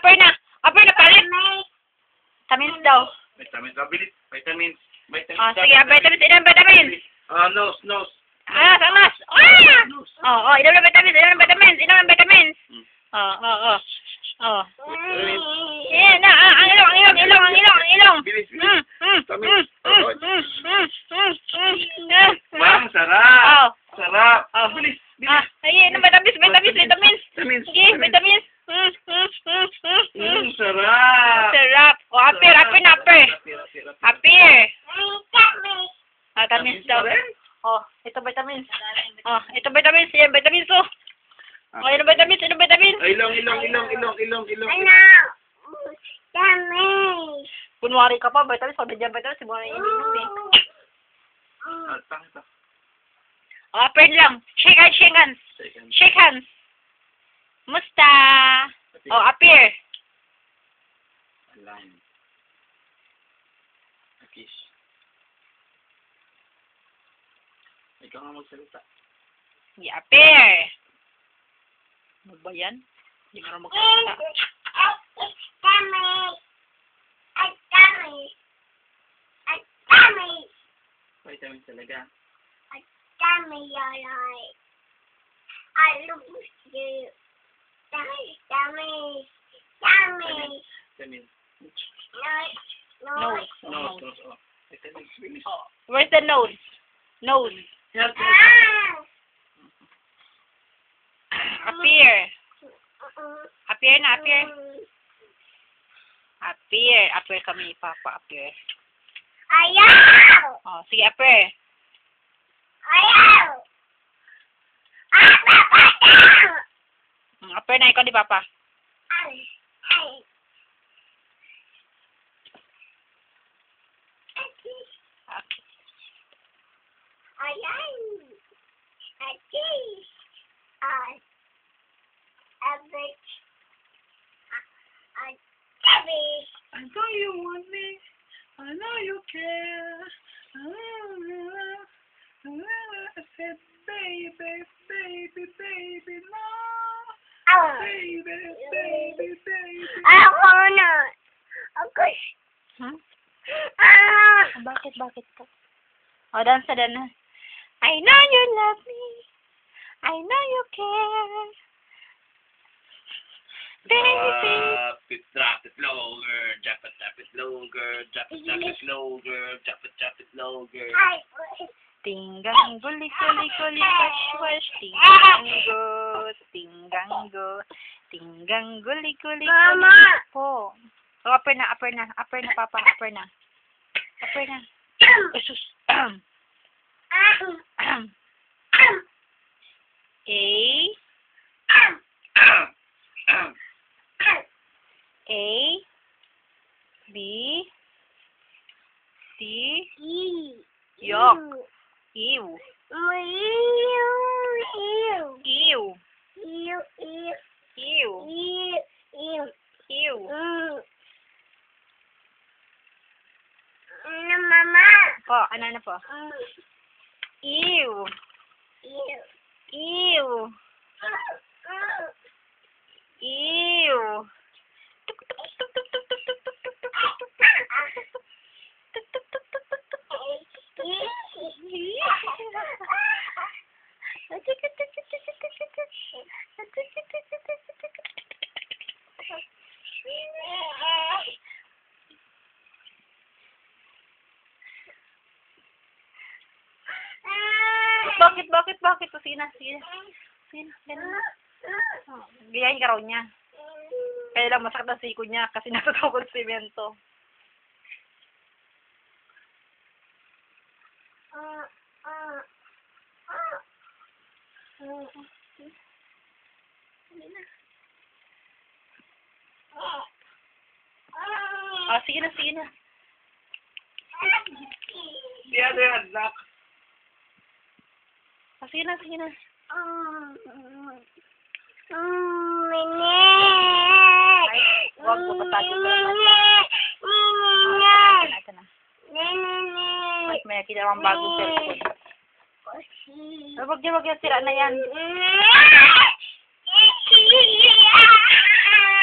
upper na. Upper na, palit. Vitamins daw. Vitamins. Bilis. Vitamins. Sige, vitamins. Inom vitamins. Nose. Anas. Inom ng vitamins. Inom ng vitamins. Yan na, ang ilong. Bilis. Vitamins. Mang, sarap. Sarap. Bilis. Inom vitamins. Sige, vitamins. Sarap. Sarap. Apir na. Apir. Vitamins daw. Ito vitamins. Ito vitamins. Yan, vitamins to. Inom vitamins. Ilong. Kunwari ka pa, vitamins. Pag nandiyan vitamins, hindi mo na ininom eh. Apir lang. Shake hands. Musta? Apir. Alam. Kiss. Ikaw nga magsalita. Apir. Ano ba yan? Hindi mo na magsalita. Vitamins talaga. Vitamins. Nose. Vitamins. Bilis. Where's the nose? Apir. Apir na. Apir kami, Papa. Apir. Ayaw! Sige, apir. Ayaw! Apir na, ikaw di Papa. I know you want me. I know you care. I said, baby, no. Baby. Ako na. Ako. Bakit ka? Dance na. I know you love me. I know you care. Baby. Drop it low, girl. Drop it low, girl. Drop it low, girl. Drop it low, girl. Tinggang guli, wash. Tinggang guli, Mama! po. Upper na, Papa. Upper na. Jesus. A B C Yok. Ew. Mama. Po, ano na po? Ew. Bakit? Sige na. Ganun. Gayahin ka raw niya. Kaya lang masakit ang siko niya kasi natutokol sa semento. Sige na. Siya na yan, anak. Sige na. Huwag mo patagin ko naman. Ito na. Mas may kinawang bagong cellphone. Huwag yan, sira na yan.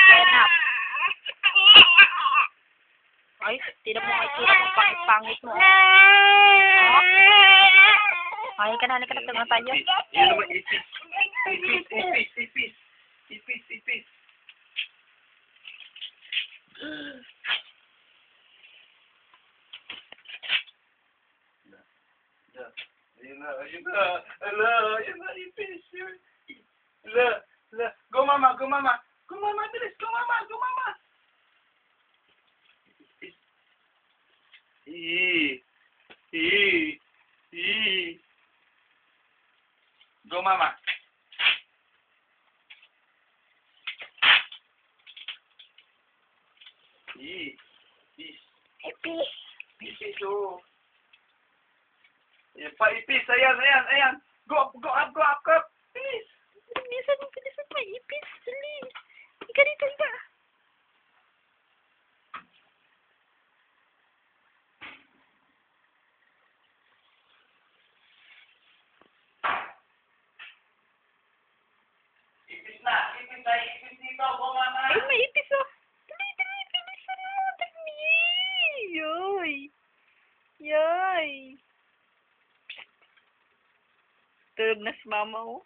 Kaya na. Halika na, tulungan tayo. Yan naman, ipis. Ipis. Ayun na. Ayun na, ipis. Ala. Go mama. Bilis, go mama. Go mama. Ipis, oh. Ipis, ayan. Go up. Bilis. Bilisan mo, ipis. Dali. Ika dito, ika. Ipis dito, go mama. Ay, may ipis, oh. Dali, bilisan mo. Dali. Yoy. Tulog na si mama, oh.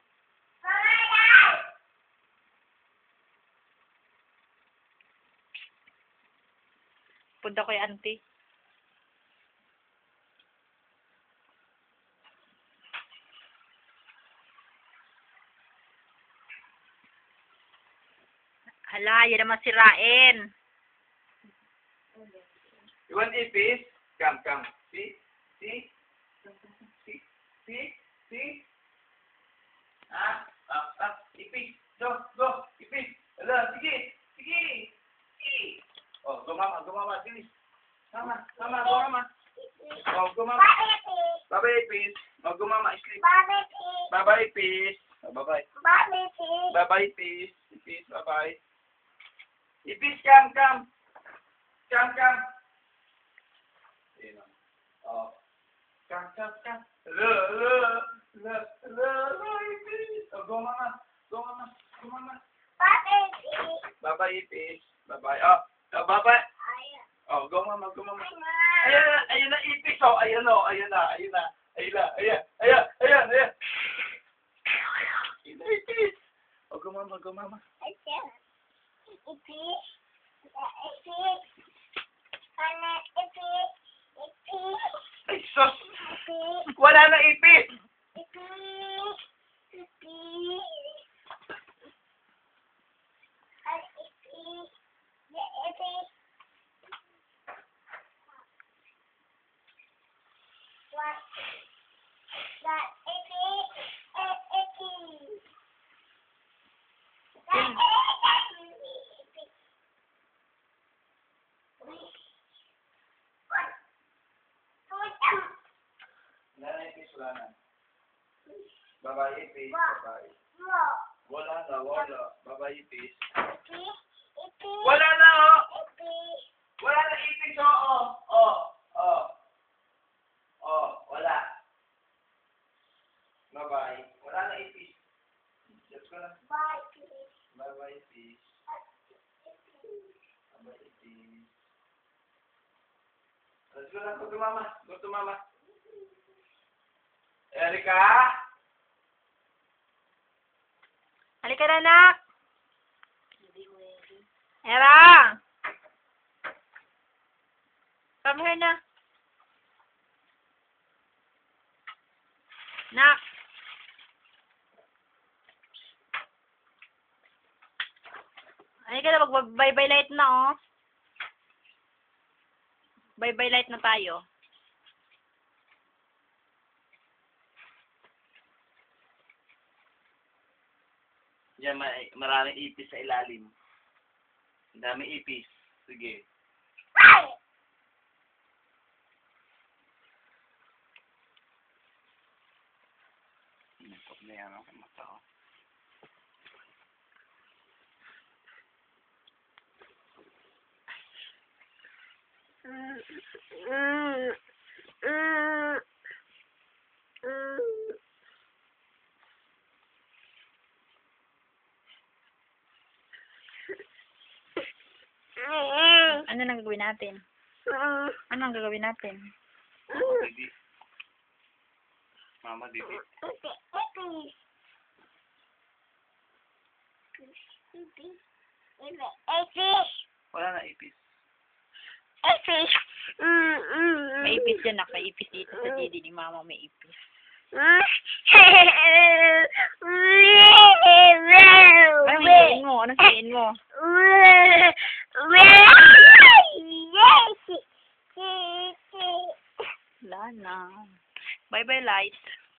Punta ko kay auntie. Hala, yan naman sirain. You want ipis? Come. See? Ipis. Go. Ipis. Ala, sige. Oh, go mama. Bilis. Mama, go mama. Oh, go mama. Bye-bye, ipis. Oh, go mama. Sleep. Bye-bye, ipis. Oh, bye-bye. Bye-bye, ipis. Ipis, bye-bye. Ipis, come. Ayan, oh. Come. Hello, ipis. Oh, go mama. Bye-bye, ipis. Bye-bye. Oh, bye-bye. Oh, go mama. Ayan na, ipis. Oh, ayan na. Ayan. Ayan na, ipis. Oh, go mama. Ay, sus! Wala na ipis! Wala na ipis, wala na. Bye-bye, ipis. Bye-bye. Wala. Bye-bye, ipis. Wala na, oh! Wala na ipis, oh, wala. Bye-bye. Wala na ipis. Let's go na. Bye-bye, ipis. Bye-bye, ipis. Let's go na. Go to mama. Erika? Halika na, anak. Era! Come here na. Nak. Halika na, mag-bye-bye light na, oh. Bye-bye light na tayo. Diyan, maraming ipis sa ilalim. Ang dami ipis. Sige. Nakop na yan ako mata ko. Ano nang gagawin natin? Ano ang gagawin natin? Sige. Mama, dito. Wala na ipis. May ipis yan, nak. May ipis dito sa didi ni mama. May ipis. Anong hihiin mo? Anong hihiin mo? Wala na. Bye-bye, light.